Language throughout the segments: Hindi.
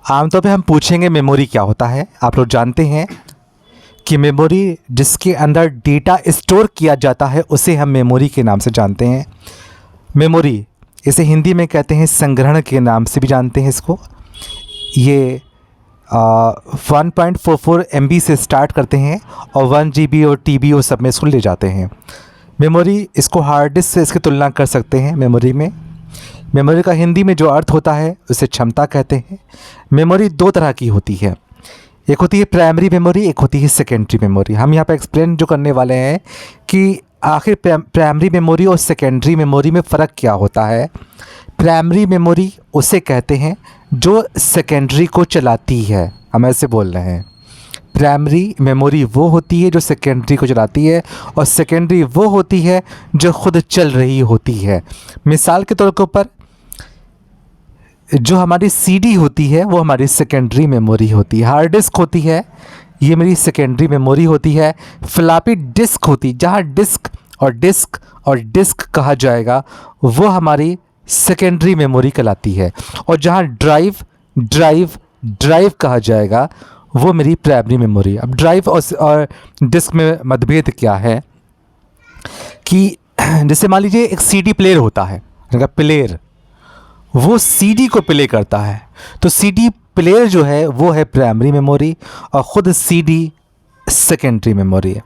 आमतौर पे हम पूछेंगे मेमोरी क्या होता है। आप लोग जानते हैं कि मेमोरी जिसके अंदर डेटा स्टोर किया जाता है उसे हम मेमोरी के नाम से जानते हैं। मेमोरी इसे हिंदी में कहते हैं संग्रहण के नाम से भी जानते हैं इसको। ये 1.44 MB से स्टार्ट करते हैं और 1 GB और TB सब में इसको ले जाते हैं। मेमोरी इसको हार्ड डिस्क से इसकी तुलना कर सकते हैं। मेमोरी का हिंदी में जो अर्थ होता है उसे क्षमता कहते हैं। मेमोरी दो तरह की होती है, एक होती है प्राइमरी मेमोरी, एक होती है सेकेंडरी मेमोरी। हम यहाँ पर एक्सप्लेन जो करने वाले हैं कि आखिर प्राइमरी मेमोरी और सेकेंडरी मेमोरी में फ़र्क क्या होता है। प्राइमरी मेमोरी उसे कहते हैं जो सेकेंडरी को चलाती है, हम ऐसे बोल रहे हैं। प्राइमरी मेमोरी वो होती है जो सेकेंडरी को चलाती है और सेकेंडरी वो होती है जो खुद चल रही होती है। मिसाल के तौर के ऊपर जो हमारी CD होती है वो हमारी सेकेंडरी मेमोरी होती है। हार्ड डिस्क होती है, ये मेरी सेकेंडरी मेमोरी होती है। फ्लॉपी डिस्क होती, जहाँ डिस्क और डिस्क कहा जाएगा वो हमारी सेकेंडरी मेमोरी कहलाती है। और जहाँ ड्राइव कहा जाएगा वो मेरी प्राइमरी मेमोरी। अब ड्राइव और डिस्क में मतभेद क्या है कि जैसे मान लीजिए एक CD प्लेयर होता है, प्लेयर वो CD को प्ले करता है, तो CD प्लेयर जो है वो है प्राइमरी मेमोरी और ख़ुद CD सेकेंडरी मेमोरी है।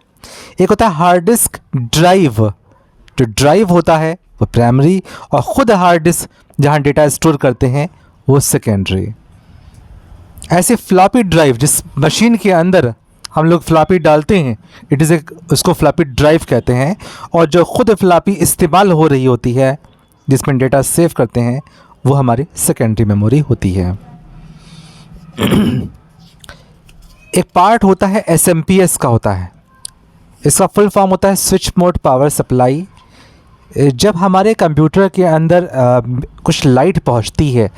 एक होता है हार्ड डिस्क ड्राइव, जो ड्राइव होता है वो प्राइमरी और ख़ुद हार्ड डिस्क जहाँ डेटा स्टोर करते हैं वो सेकेंडरी। ऐसे फ्लॉपी ड्राइव जिस मशीन के अंदर हम लोग फ्लॉपी डालते हैं उसको फ्लॉपी ड्राइव कहते हैं। और जो ख़ुद फ्लॉपी इस्तेमाल हो रही होती है जिसमें डेटा सेव करते हैं वो हमारी सेकेंडरी मेमोरी होती है। एक पार्ट होता है SMPS का होता है, इसका फुल फॉर्म होता है स्विच मोड पावर सप्लाई। जब हमारे कंप्यूटर के अंदर कुछ लाइट पहुंचती है,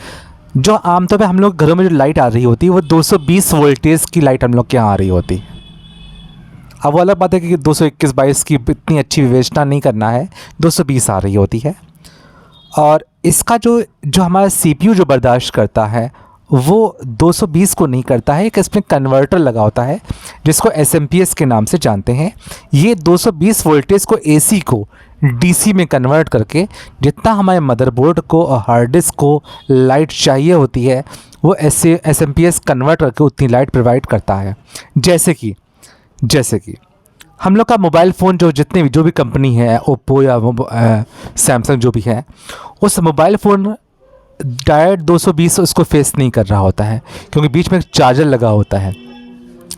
जो आमतौर पे हम लोग घरों में जो लाइट आ रही होती है वो 220 वोल्टेज की लाइट हम लोग के यहाँ आ रही होती है। अब वो अलग बात है कि 221-22 की इतनी अच्छी विवेचना नहीं करना है, 220 आ रही होती है। और इसका जो हमारा CPU जो बर्दाश्त करता है वो 220 को नहीं करता है, एक इसमें कन्वर्टर लगा होता है जिसको SMPS के नाम से जानते हैं। ये 220 वोल्टेज को AC को DC में कन्वर्ट करके जितना हमारे मदरबोर्ड को और हार्ड डिस्क को लाइट चाहिए होती है वो SMPS कन्वर्ट करके उतनी लाइट प्रोवाइड करता है। जैसे कि हम लोग का मोबाइल फ़ोन जो भी कंपनी है, ओप्पो या सैमसंग जो भी है, उस मोबाइल फ़ोन डायरेक्ट 220 उसको फेस नहीं कर रहा होता है क्योंकि बीच में एक चार्जर लगा होता है।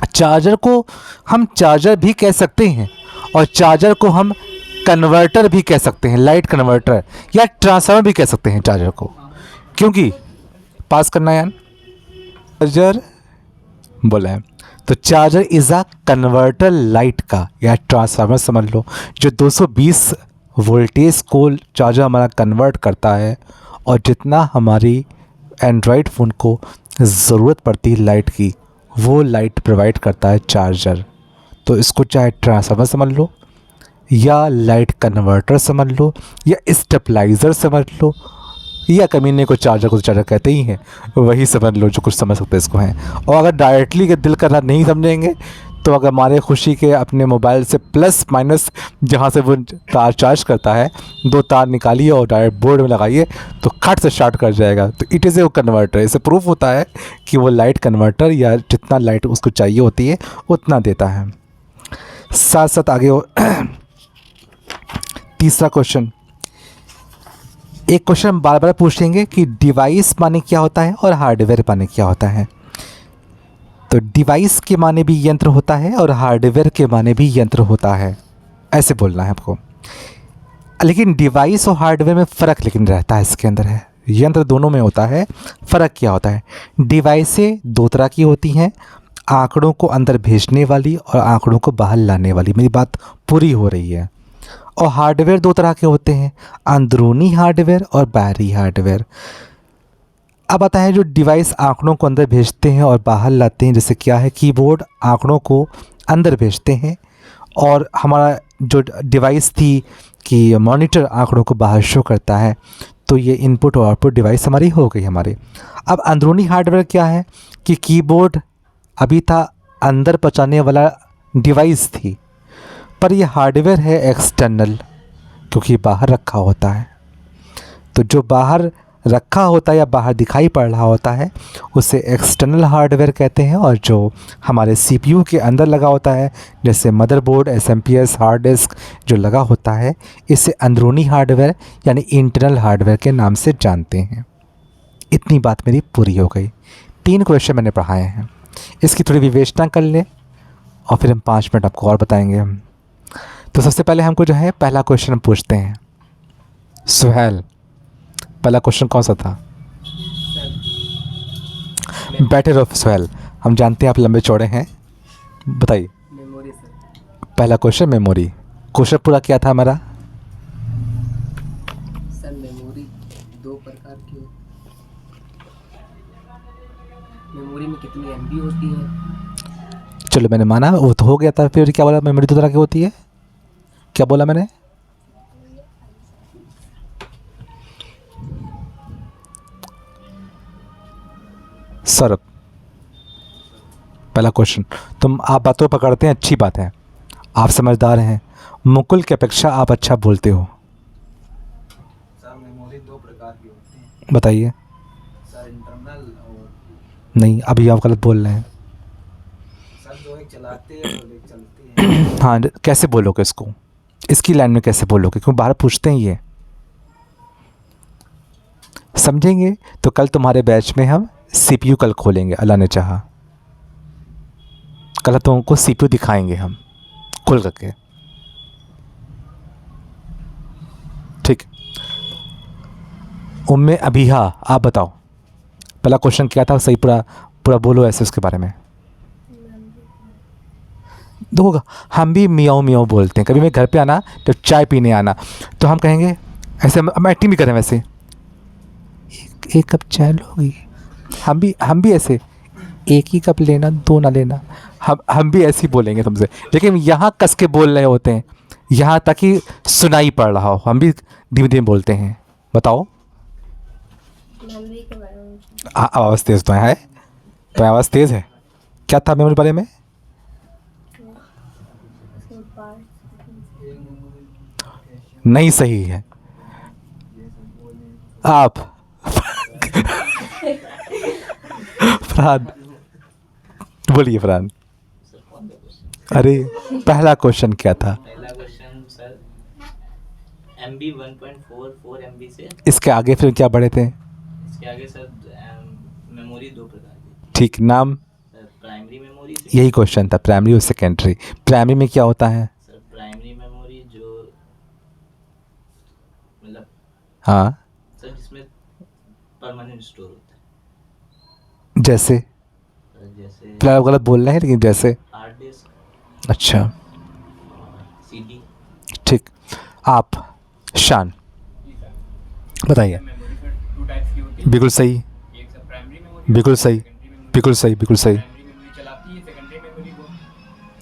चार्जर को हम चार्जर भी कह सकते हैं और चार्जर को हम कन्वर्टर भी कह सकते हैं, लाइट कन्वर्टर या ट्रांसफार्मर भी कह सकते हैं चार्जर को, क्योंकि पास करना यार चार्जर बोला है तो charger is a converter light का या ट्रांसफार्मर समझ लो, जो 220 वोल्टेज को चार्जर हमारा कन्वर्ट करता है और जितना हमारी एंड्रॉयड फ़ोन को ज़रूरत पड़ती है लाइट की वो लाइट प्रोवाइड करता है चार्जर। तो इसको चाहे ट्रांसफार्मर समझ लो या लाइट कन्वर्टर समझ लो या स्टेबलाइज़र समझ लो या कमीने को चार्जर कहते ही हैं, वही समझ लो जो कुछ समझ सकते इसको हैं। और अगर डायरेक्टली के दिल करना नहीं समझेंगे तो अगर हमारे खुशी के अपने मोबाइल से प्लस माइनस जहाँ से वो तार चार्ज करता है 2 तार निकालिए और डायरेक्ट बोर्ड में लगाइए तो खट से स्टार्ट कर जाएगा। तो इट इज़ ए कन्वर्टर। इससे प्रूफ होता है कि वो लाइट कन्वर्टर या जितना लाइट उसको चाहिए होती है उतना देता है। साथ साथ आगे तीसरा क्वेश्चन, एक क्वेश्चन बार बार पूछेंगे कि डिवाइस माने क्या होता है और हार्डवेयर माने क्या होता है। तो डिवाइस के माने भी यंत्र होता है और हार्डवेयर के माने भी यंत्र होता है, ऐसे बोलना है आपको। लेकिन डिवाइस और हार्डवेयर में फ़र्क लेकिन रहता है, इसके अंदर है, यंत्र दोनों में होता है। फ़र्क क्या होता है? डिवाइसें 2 तरह की होती हैं, आंकड़ों को अंदर भेजने वाली और आंकड़ों को बाहर लाने वाली। मेरी बात पूरी हो रही है। और हार्डवेयर 2 तरह के होते हैं, अंदरूनी हार्डवेयर और बाहरी हार्डवेयर। अब आता है जो डिवाइस आंकड़ों को अंदर भेजते हैं और बाहर लाते हैं, जैसे क्या है, कीबोर्ड आंकड़ों को अंदर भेजते हैं और हमारा जो डिवाइस थी कि मॉनिटर आंकड़ों को बाहर शो करता है। तो ये इनपुट और आउटपुट डिवाइस हमारी हो गई हमारी। अब अंदरूनी हार्डवेयर क्या है कि कीबोर्ड अभी था अंदर पहुंचाने वाला डिवाइस थी, पर ये हार्डवेयर है एक्सटर्नल, क्योंकि बाहर रखा होता है। तो जो बाहर रखा होता है या बाहर दिखाई पड़ रहा होता है उसे एक्सटर्नल हार्डवेयर कहते हैं, और जो हमारे सीपीयू के अंदर लगा होता है जैसे मदरबोर्ड, एसएमपीएस, हार्ड डिस्क जो लगा होता है, इसे अंदरूनी हार्डवेयर यानी इंटरनल हार्डवेयर के नाम से जानते हैं। इतनी बात मेरी पूरी हो गई। 3 क्वेश्चन मैंने पढ़ाए हैं, इसकी थोड़ी विवेचना कर लें और फिर हम 5 मिनट आपको और बताएंगे हम। तो सबसे पहले हमको जो है पहला क्वेश्चन हम पूछते हैं। सुहेल, पहला क्वेश्चन कौन सा था? बैठे रहो सुहेल, हम जानते हैं आप लंबे चौड़े हैं, बताइए। Memory sir. पहला क्वेश्चन मेमोरी। क्वेश्चन पूरा क्या था हमारा? सर मेमोरी 2 प्रकार की होती है। मेमोरी में कितनी एमबी होती है? चलो मैंने माना, वो तो हो गया था। फिर क्या बोला? मेमोरी 2 तरह की होती है। क्या बोला मैंने? सर पहला क्वेश्चन, तुम आप बातों पकड़ते हैं, अच्छी बात है, आप समझदार हैं। मुकुल की अपेक्षा आप अच्छा बोलते हो। सर मेमोरी 2 प्रकार की होती है। बताइए। सर इंटरनल और नहीं, अभी आप गलत बोल रहे हैं। सर जो एक चलाते हैं और एक चलती है। हाँ, कैसे बोलोगे इसको? इसकी लाइन में कैसे बोलोगे? क्यों बाहर पूछते हैं ये। समझेंगे तो कल तुम्हारे बैच में हम सीपीयू कल खोलेंगे, अल्लाह ने चाहा। कल तुमको सीपीयू दिखाएंगे हम खोल करके, ठीक। उम्मे अबीहा, आप बताओ पहला क्वेश्चन क्या था? सही पूरा पूरा बोलो ऐसे उसके बारे में। देखो हम भी मियाँ मियाँ बोलते हैं। कभी मैं घर पे आना, जब चाय पीने आना, तो हम कहेंगे ऐसे, हम एक्टिंग भी करें वैसे, एक कप चाय लोगी। हम भी ऐसे, एक ही कप लेना, 2 ना लेना। हम भी ऐसे ही बोलेंगे तुमसे, लेकिन यहाँ कस के बोल रहे होते हैं, यहाँ तक कि सुनाई पड़ रहा हो। हम भी धीमे धीमे बोलते हैं। बताओ। मेमोरी के बारे में। आवाज़ तेज़ तो है, तो आवाज़ तेज़ है। क्या था मेमोरी बारे में? उसके पार्ट नहीं सही है। आप फरहान बोलिए। फरहान, अरे पहला क्वेश्चन क्या था? पहला क्वेश्चन सर MB 1.44 MB से इसके आगे फिर क्या बढ़े थे? इसके आगे सर मेमोरी 2 प्रकार की। ठीक, नाम? सर प्राइमरी मेमोरी यही क्वेश्चन था, प्राइमरी और सेकेंडरी। प्राइमरी में क्या होता है? सर प्राइमरी मेमोरी जो मतलब हाँ, सर जिसमें परमानेंट स्टोर होता जैसे? है सर, जैसे फिलहाल आप गलत बोल रहे हैं, लेकिन जैसे। हार्ड डिस्क, अच्छा, CD। ठीक। आप शान बताइए। मेमोरी सर 2 टाइप्स की होती है। बिल्कुल सही, एक सर प्राइमरी मेमोरी, बिल्कुल सही, बिल्कुल सही, बिल्कुल सही। प्राइमरी मेमोरी चलाती है सेकेंडरी मेमोरी को,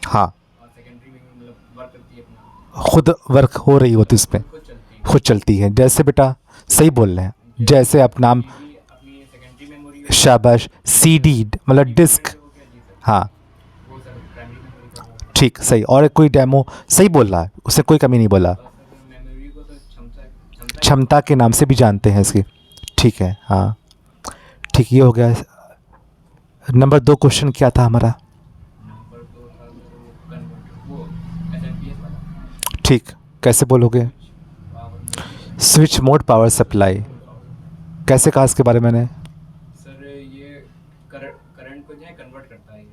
हाँ, और सेकेंडरी मेमोरी मतलब वर्क करती है अपना, खुद वर्क हो रही होती उस पर, खुद चलती है। खुद चलती है। जैसे बेटा सही बोल रहे हैं, जैसे आप नाम। CD अपनी सेकेंडरी मेमोरी शाबाश, CD मतलब डिस्क। हो गया जी सर, हाँ वो सर प्राइमरी मेमोरी का हो गया। ठीक, सही। और कोई डेमो सही बोल रहा है, उससे कोई कमी नहीं बोला। और सर मेमोरी को तो क्षमता क्षमता के नाम से भी जानते हैं इसकी, ठीक है। हाँ ठीक, ये हो गया। नंबर 2 क्वेश्चन क्या था हमारा? नंबर 2 था सर वो SMPS वाला ठीक, कैसे बोलोगे? Power. Switch mode power supply. कैसे कहा इसके बारे में मैंने? सर ये करंट को जो है कन्वर्ट करता है, ये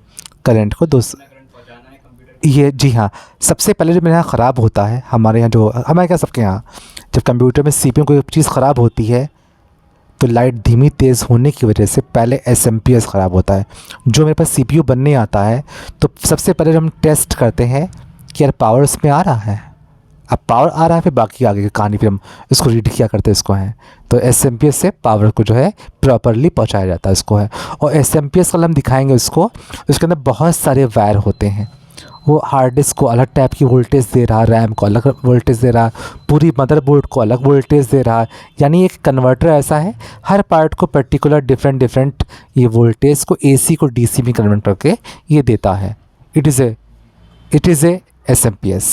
करंट को दो कितना करंट पहुंचाना है कंप्यूटर ये जी हाँ, सबसे पहले जब मेरे यहाँ ख़राब होता है, हमारे यहाँ जो हमारे क्या सबके यहाँ, जब कंप्यूटर में सीपीयू कोई चीज़ ख़राब होती है तो लाइट धीमी तेज़ होने की वजह से पहले एसएमपीएस ख़राब होता है। जो मेरे पास सीपीयू बनने आता है तो सबसे पहले हम टेस्ट करते हैं कि यार पावर उसमें आ रहा है। अब पावर आ रहा है, फिर बाकी आगे की कहानी फिर हम इसको रीड किया करते हैं इसको है। तो एसएमपीएस से पावर को जो है प्रॉपरली पहुंचाया जाता है इसको है। और एसएमपीएस कल हम दिखाएंगे इसको, उसके अंदर बहुत सारे वायर होते हैं वो हार्ड डिस्क को अलग टाइप की वोल्टेज दे रहा है, रैम को अलग वोल्टेज दे रहा है, पूरी मदरबोर्ड को अलग वोल्टेज दे रहा है। यानी एक कन्वर्टर ऐसा है, हर पार्ट को पर्टिकुलर डिफरेंट ये वोल्टेज को AC को DC में कन्वर्ट करके ये देता है। It is a SMPS।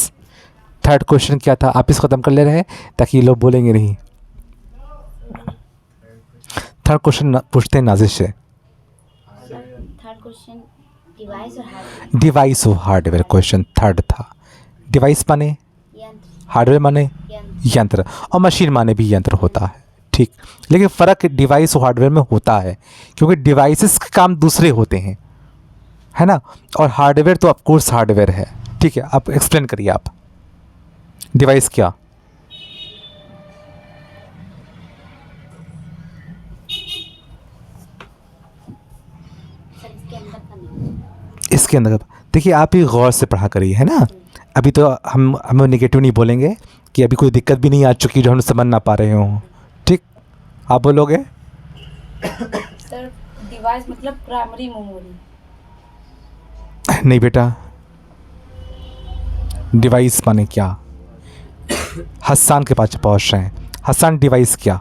Third question क्या था, आप इसको ख़त्म कर ले रहे हैं ताकि ये लोग बोलेंगे नहीं। थर्ड क्वेश्चन पूछते हैं नाजिश से। थर्ड क्वेश्चन डिवाइस और हार्डवेयर। डिवाइस और हार्डवेयर क्वेश्चन थर्ड था। डिवाइस माने यंत्र। हार्डवेयर माने यंत्र। यंत्र, और मशीन माने भी यंत्र होता है, ठीक। लेकिन फ़र्क डिवाइस और हार्डवेयर में होता है, क्योंकि डिवाइसेस के काम दूसरे होते हैं, है ना, और हार्डवेयर तो ऑफकोर्स हार्डवेयर है, ठीक है। आप एक्सप्लेन करिए आप, डिवाइस क्या? सर इसके अंदर का नहीं। इसके अंदर देखिए, आप ही गौर से पढ़ा करिए, है ना। अभी तो हम नेगेटिव नहीं बोलेंगे कि अभी कोई दिक्कत भी नहीं आ चुकी जो हम समझ ना पा रहे हों, ठीक। आप बोलोगे? सर डिवाइस मतलब प्राइमरी मेमोरी। नहीं बेटा, डिवाइस माने क्या? हसन के पास पहुंच रहे हैं। हसन, डिवाइस क्या?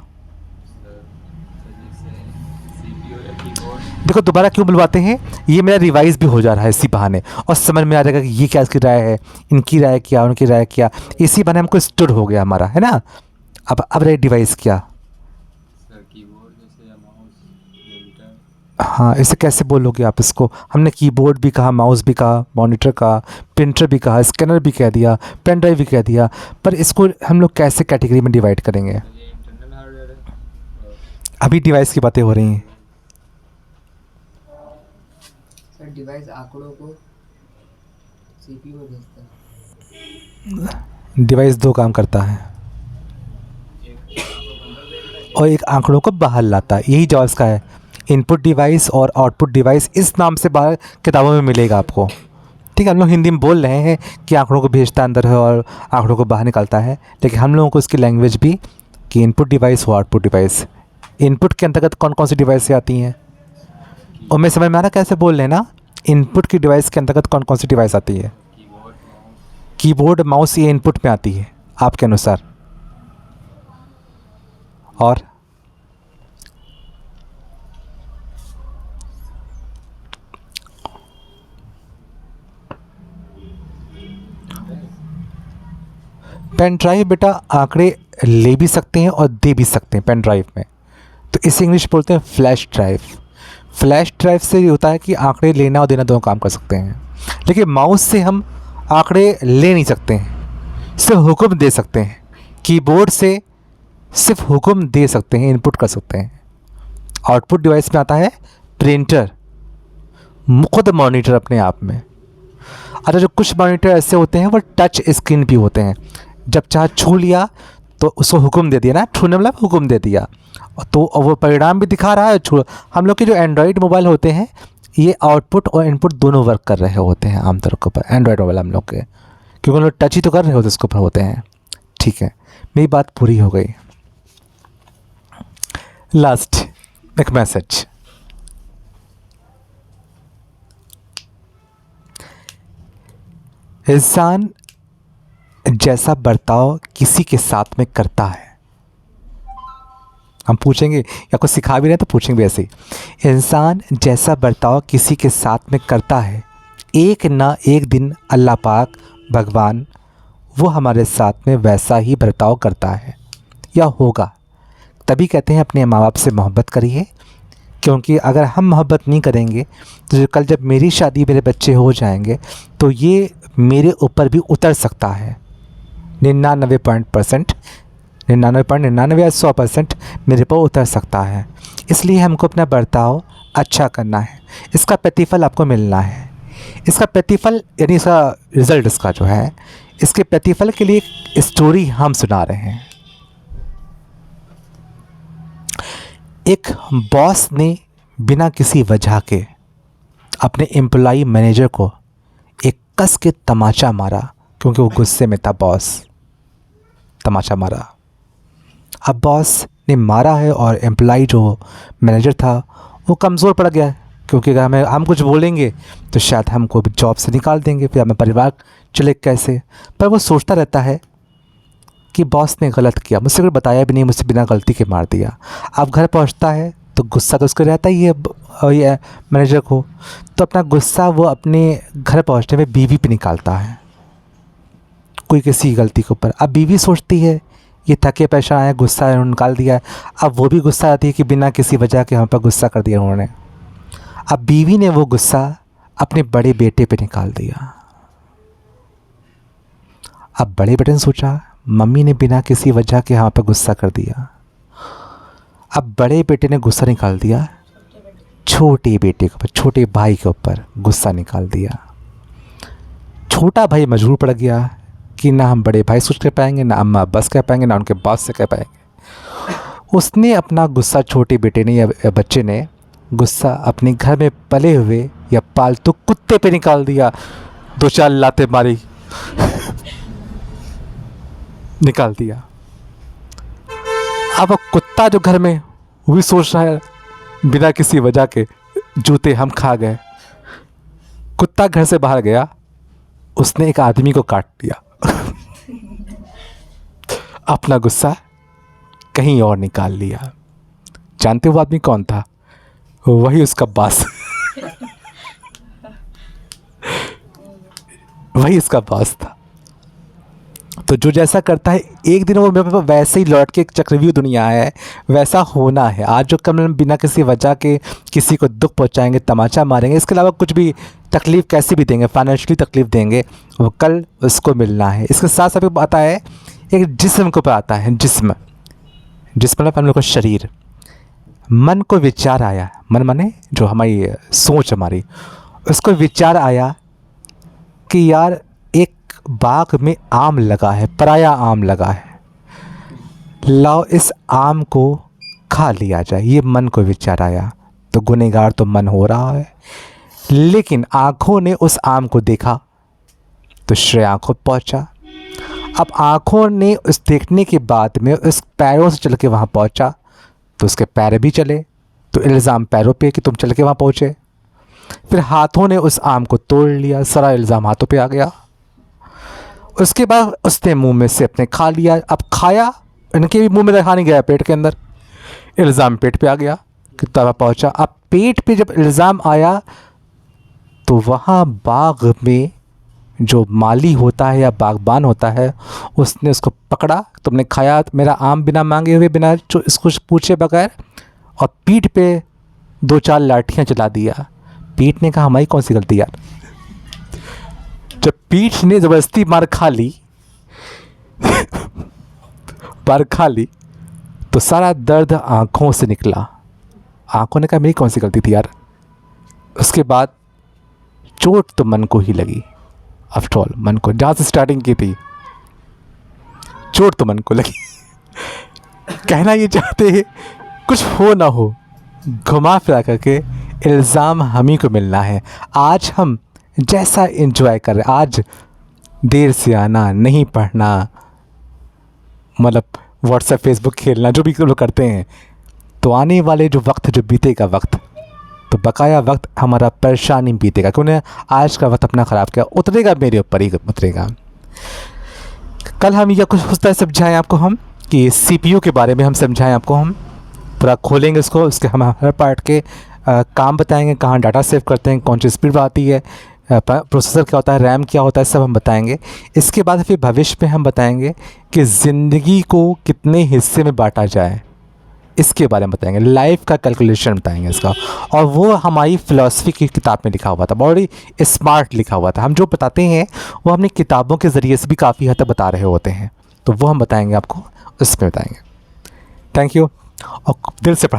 देखो दोबारा क्यों बुलवाते हैं, ये मेरा रिवाइज भी हो जा रहा है इसी बहाने, और समझ में आ जाएगा कि ये क्या इसकी राय है, इनकी राय क्या, उनकी राय क्या, इसी बहाने हमको स्टोर हो गया हमारा, है ना। अब रहे डिवाइस क्या। सर कीबोर्ड जैसे या माउस, मॉनिटर। हाँ, इसे कैसे बोलोगे आप इसको? हमने कीबोर्ड भी कहा, माउस भी कहा, मॉनिटर कहा, प्रिंटर भी कहा, स्कैनर भी कह दिया, पेन ड्राइव भी कह दिया, पर इसको हम लोग कैसे कैटेगरी में डिवाइड करेंगे? ये इंटरनल हार्डवेयर है और अभी डिवाइस की बातें हो रही हैं। सर डिवाइस आंकड़ों को CPU में भेजता है। डिवाइस दो काम करता है, और एक आंकड़ों को बाहर लाता है, यही जवाब इसका है। इनपुट डिवाइस और आउटपुट डिवाइस इस नाम से बाहर किताबों में मिलेगा आपको, ठीक है। हम लोग हिंदी में बोल रहे हैं कि आंकड़ों को भेजता अंदर है और आंकड़ों को बाहर निकालता है, लेकिन हम लोगों को इसकी लैंग्वेज भी कि इनपुट डिवाइस और आउटपुट डिवाइस। इनपुट के अंतर्गत कौन कौन सी डिवाइसें आती हैं, और मैं समझ में आ रहा कैसे बोल रहे हैं ना। इनपुट की डिवाइस के अंतर्गत कौन कौन सी डिवाइस आती है? कीबोर्ड, माउस, ये इनपुट में आती है आपके अनुसार। और पेन ड्राइव बेटा आंकड़े ले भी सकते हैं और दे भी सकते हैं पेन ड्राइव में, तो इसे इंग्लिश बोलते हैं फ्लैश ड्राइव। फ्लैश ड्राइव से ये होता है कि आंकड़े लेना और देना दोनों काम कर सकते हैं, लेकिन माउस से हम आंकड़े ले नहीं सकते हैं, सिर्फ हुक्म दे सकते हैं। कीबोर्ड से सिर्फ हुक्म दे सकते हैं, इनपुट कर सकते हैं। आउटपुट डिवाइस में आता है प्रिंटर, खुद मॉनिटर अपने आप में। अच्छा, जो कुछ मॉनिटर ऐसे होते हैं वो टच स्क्रीन भी होते हैं, जब चाहे छू लिया तो उसको हुक्म दे दिया ना, छूने मतलब हुक्म दे दिया, तो वो परिणाम भी दिखा रहा है। छू हम लोग के जो एंड्रॉयड मोबाइल होते हैं ये आउटपुट और इनपुट दोनों वर्क कर रहे होते हैं आमतौर के ऊपर, एंड्रॉयड मोबाइल हम लोग के, क्योंकि हम लोग टच ही तो कर रहे होते उसके ऊपर होते हैं, ठीक है। मेरी बात पूरी हो गई। लास्ट एक मैसेज, इंसान जैसा बर्ताव किसी के साथ में करता है, हम पूछेंगे या कुछ सिखा भी रहे हैं तो पूछेंगे भी ऐसे ही। इंसान जैसा बर्ताव किसी के साथ में करता है, एक ना एक दिन अल्लाह पाक भगवान वो हमारे साथ में वैसा ही बर्ताव करता है या होगा। तभी कहते हैं अपने माँ बाप से मोहब्बत करिए, क्योंकि अगर हम मोहब्बत नहीं करेंगे तो कल जब मेरी शादी मेरे बच्चे हो जाएंगे तो ये मेरे ऊपर भी उतर सकता है। 99% या 100% मेरे पर उतर सकता है। इसलिए हमको अपना बर्ताव अच्छा करना है, इसका प्रतिफल आपको मिलना है। इसका प्रतिफल यानी इसका रिज़ल्ट इसका जो है, इसके प्रतिफल के लिए एक स्टोरी हम सुना रहे हैं। एक बॉस ने बिना किसी वजह के अपने एम्प्लॉई मैनेजर को एक कस के तमाचा मारा, क्योंकि वो गुस्से में था। बॉस तमाचा मारा। अब बॉस ने मारा है और एम्प्लॉई जो मैनेजर था वो कमज़ोर पड़ गया, क्योंकि अगर हम कुछ बोलेंगे तो शायद हमको जॉब से निकाल देंगे, फिर हमें परिवार चले कैसे। पर वो सोचता रहता है कि बॉस ने गलत किया, मुझसे कुछ बताया भी नहीं, मुझसे बिना गलती के मार दिया। अब घर पहुंचता है तो गुस्सा तो उसको रहता ही है ये मैनेजर को, तो अपना गुस्सा वो अपने घर पहुंचने में बीवी पे निकालता है, कोई किसी गलती के ऊपर। अब बीवी सोचती है ये थके परेशान आए, गुस्सा निकाल दिया है। अब वो भी गुस्सा आती है कि बिना किसी वजह के हम पर गुस्सा कर दिया उन्होंने। अब बीवी ने वो गुस्सा अपने बड़े बेटे पे निकाल दिया। अब बड़े बेटे ने सोचा मम्मी ने बिना किसी वजह के हम पर गुस्सा कर दिया। अब बड़े बेटे ने गुस्सा निकाल दिया छोटे बेटे के ऊपर, छोटे भाई के ऊपर गुस्सा निकाल दिया। छोटा भाई मजबूर पड़ गया कि ना हम बड़े भाई से कुछ कह पाएंगे, ना अम्मा बस कह पाएंगे, ना उनके बॉस से कह पाएंगे। उसने अपना गुस्सा, छोटे बेटे ने या बच्चे ने गुस्सा अपने घर में पले हुए या पालतू कुत्ते पे निकाल दिया। 2-4 लाते मारी निकाल दिया। अब वो कुत्ता जो घर में, वो भी सोच रहा है बिना किसी वजह के जूते हम खा गए। कुत्ता घर से बाहर गया, उसने एक आदमी को काट दिया। अपना गुस्सा कहीं और निकाल लिया। जानते हो वो आदमी कौन था? वही उसका बॉस वही उसका बॉस था। तो जो जैसा करता है एक दिन वो मेरे पास वैसे ही लौट के एक चक्रव्यूह दुनिया है, वैसा होना है। आज जो कम बिना किसी वजह के किसी को दुख पहुंचाएंगे, तमाचा मारेंगे, इसके अलावा कुछ भी तकलीफ़ कैसी भी देंगे, फाइनेंशियली तकलीफ़ देंगे, वो कल उसको मिलना है। इसके साथ साथ आता है एक जिस्म के ऊपर आता है। जिस्म मतलब हम लोग का शरीर। मन को विचार आया, मन माने जो हमारी सोच हमारी, उसको विचार आया कि यार एक बाग में आम लगा है, पराया आम लगा है, लाओ इस आम को खा लिया जाए। ये मन को विचार आया। तो गुनहगार तो मन हो रहा है, लेकिन आँखों ने उस आम को देखा तो श्रेया आँखों पहुँचा। अब आँखों ने उस देखने के बाद में उस पैरों से चल के वहाँ पहुँचा तो उसके पैर भी चले, तो इल्ज़ाम पैरों पे कि तुम चल के वहाँ पहुँचे। फिर हाथों ने उस आम को तोड़ लिया, सारा इल्ज़ाम हाथों पे आ गया। उसके बाद उसने मुंह में से अपने खा लिया। अब खाया, इनके भी मुंह में रखा नहीं गया, पेट के अंदर इल्ज़ाम पेट पे आ गया कि तब पहुँचा। अब पेट पे जब इल्ज़ाम आया तो वहाँ बाग में जो माली होता है या बागबान होता है, उसने उसको पकड़ा, तुमने खाया मेरा आम बिना मांगे हुए, बिना इसको पूछे बगैर, और पीठ पे 2-4 लाठियाँ चला दिया। पीठ ने कहा हमारी कौन सी गलती यार। जब पीठ ने ज़बरदस्ती मार खा ली तो सारा दर्द आँखों से निकला। आँखों ने कहा मेरी कौन सी गलती थी यार। उसके बाद चोट तो मन को ही लगी। आफ्टर ऑल मन को, जहाँ से स्टार्टिंग की थी, चोट तो मन को लगी। कहना ये चाहते हैं कुछ हो ना हो, घुमा फिरा करके इल्ज़ाम हम ही को मिलना है। आज हम जैसा एंजॉय कर रहे, आज देर से आना, नहीं पढ़ना, मतलब व्हाट्सएप फेसबुक खेलना, जो भी लोग करते हैं, तो आने वाले जो वक्त, जो बीतेगा वक्त, तो बकाया वक्त हमारा परेशानी बीतेगा। क्योंकि आज का वक्त अपना ख़राब किया, उतरेगा मेरे ऊपर ही उतरेगा। कल हम यह कुछ उस तरह समझाएँ आपको हम कि CPU के बारे में हम समझाएँ आपको, हम पूरा खोलेंगे इसको, उसके हम हर पार्ट के काम बताएंगे, कहाँ डाटा सेव करते हैं, कौन सी स्पीड आती है, प्रोसेसर क्या होता है, रैम क्या होता है, सब हम बताएंगे। इसके बाद फिर भविष्य में हम बताएंगे कि ज़िंदगी को कितने हिस्से में बांटा जाए, इसके बारे में बताएंगे। लाइफ का कैलकुलेशन बताएंगे इसका, और वो हमारी फ़िलासफ़ी की किताब में लिखा हुआ था, बड़ी स्मार्ट लिखा हुआ था। हम जो बताते हैं वो अपनी किताबों के ज़रिए से भी काफ़ी हद तक बता रहे होते हैं, तो वो हम बताएंगे आपको, उसमें बताएंगे। थैंक यू, और दिल से पढ़ा